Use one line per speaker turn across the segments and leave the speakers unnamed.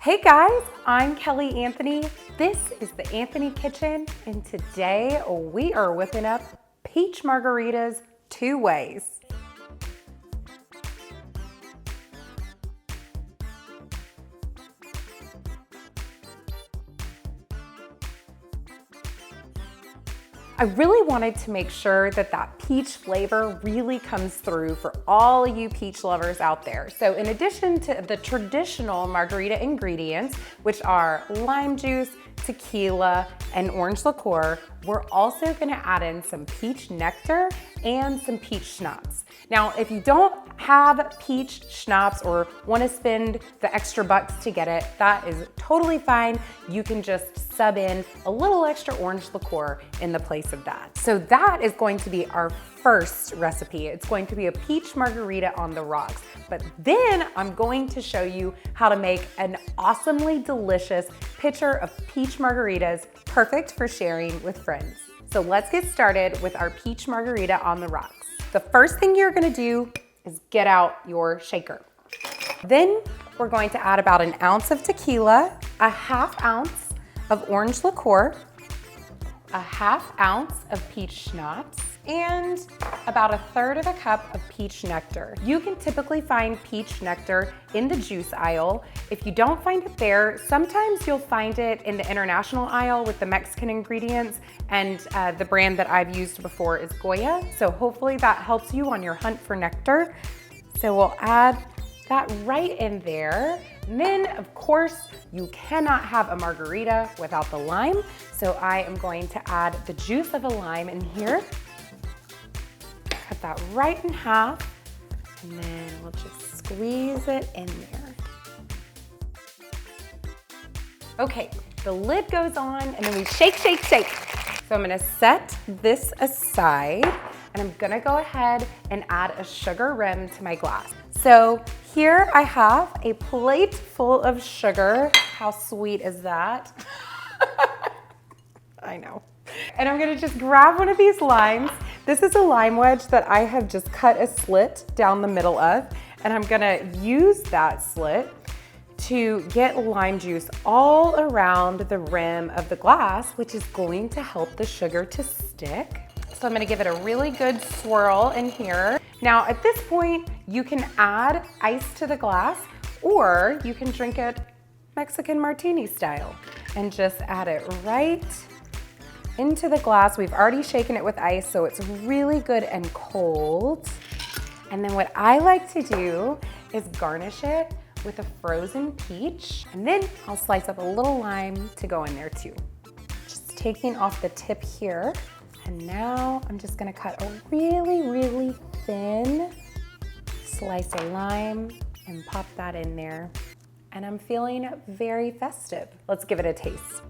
Hey guys, I'm Kelly Anthony. This is the Anthony Kitchen, and today we are whipping up peach margaritas two ways. I really wanted to make sure that that peach flavor really comes through for all of you peach lovers out there. So in addition to the traditional margarita ingredients, which are lime juice, tequila, and orange liqueur, we're also gonna add in some peach nectar and some peach schnapps. Now, if you don't have peach schnapps or wanna spend the extra bucks to get it, that is totally fine. You can just sub in a little extra orange liqueur in the place of that. So that is going to be our first recipe. It's going to be a peach margarita on the rocks. But then I'm going to show you how to make an awesomely delicious pitcher of peach margaritas, perfect for sharing with friends. So let's get started with our peach margarita on the rocks. The first thing you're gonna do is get out your shaker. Then we're going to add about an ounce of tequila, a half ounce of orange liqueur, a half ounce of peach schnapps, and about a third of a cup of peach nectar. You can typically find peach nectar in the juice aisle. If you don't find it there, sometimes you'll find it in the international aisle with the Mexican ingredients, and the brand that I've used before is Goya. So hopefully that helps you on your hunt for nectar. So we'll add that right in there. And then, of course, you cannot have a margarita without the lime. So I am going to add the juice of a lime in here. Cut that right in half, and then we'll just squeeze it in there. Okay, the lid goes on, and then we shake, shake, shake. So I'm gonna set this aside, and I'm gonna go ahead and add a sugar rim to my glass. So here I have a plate full of sugar. How sweet is that? I know. And I'm gonna just grab one of these limes. This is a lime wedge that I have just cut a slit down the middle of, and I'm gonna use that slit to get lime juice all around the rim of the glass, which is going to help the sugar to stick. So I'm gonna give it a really good swirl in here. Now at this point, you can add ice to the glass, or you can drink it Mexican martini style and just add it right into the glass. We've already shaken it with ice, so it's really good and cold. And then what I like to do is garnish it with a frozen peach, and then I'll slice up a little lime to go in there too. Just taking off the tip here. And now I'm just gonna cut a really, really thin slice of lime and pop that in there. And I'm feeling very festive. Let's give it a taste.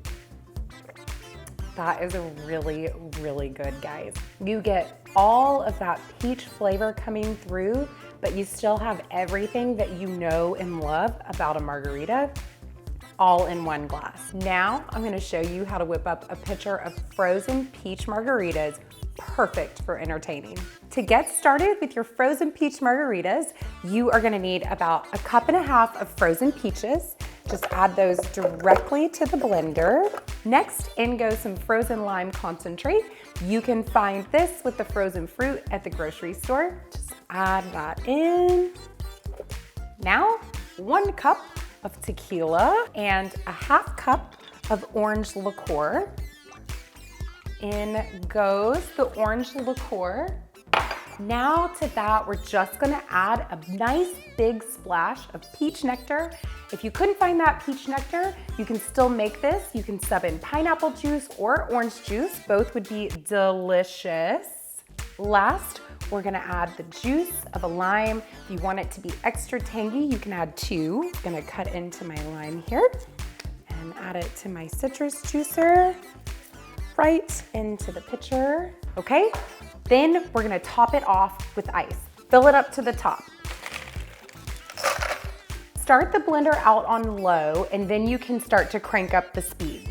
That is really, really good, guys. You get all of that peach flavor coming through, but you still have everything that you know and love about a margarita all in one glass. Now I'm gonna show you how to whip up a pitcher of frozen peach margaritas, perfect for entertaining. To get started with your frozen peach margaritas, you are gonna need about 1.5 cups of frozen peaches. Just add those directly to the blender. Next, in goes some frozen lime concentrate. You can find this with the frozen fruit at the grocery store. Just add that in. Now, 1 cup of tequila and a 1/2 cup of orange liqueur. In goes the orange liqueur. Now to that, we're just gonna add a nice big splash of peach nectar. If you couldn't find that peach nectar, you can still make this. You can sub in pineapple juice or orange juice. Both would be delicious. Last, we're gonna add the juice of a lime. If you want it to be extra tangy, you can add 2. I'm gonna cut into my lime here and add it to my citrus juicer, right into the pitcher. Okay, then we're gonna top it off with ice. Fill it up to the top. Start the blender out on low, and then you can start to crank up the speed.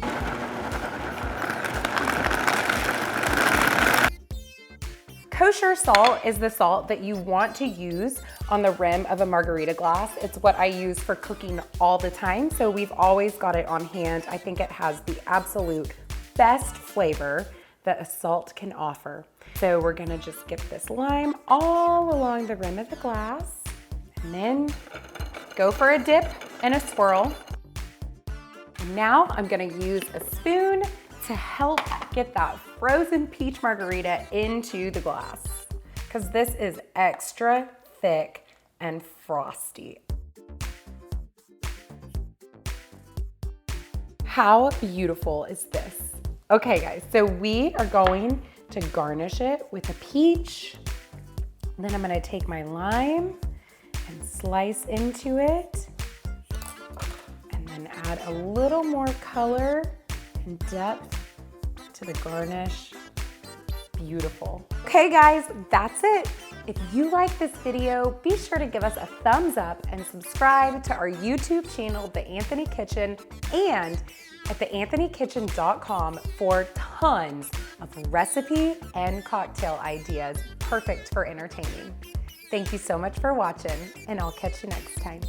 Kosher salt is the salt that you want to use on the rim of a margarita glass. It's what I use for cooking all the time, so we've always got it on hand. I think it has the absolute best flavor that a salt can offer. So we're gonna just get this lime all along the rim of the glass, and then go for a dip and a swirl. And now I'm gonna use a spoon to help get that frozen peach margarita into the glass, because this is extra thick and frosty. How beautiful is this? Okay guys, so we are going to garnish it with a peach. Then I'm gonna take my lime and slice into it, and then add a little more color and depth to the garnish. Beautiful. Okay guys, that's it. If you like this video, be sure to give us a thumbs up and subscribe to our YouTube channel, The Anthony Kitchen, and at theanthonykitchen.com for tons of recipe and cocktail ideas perfect for entertaining. Thank you so much for watching, and I'll catch you next time.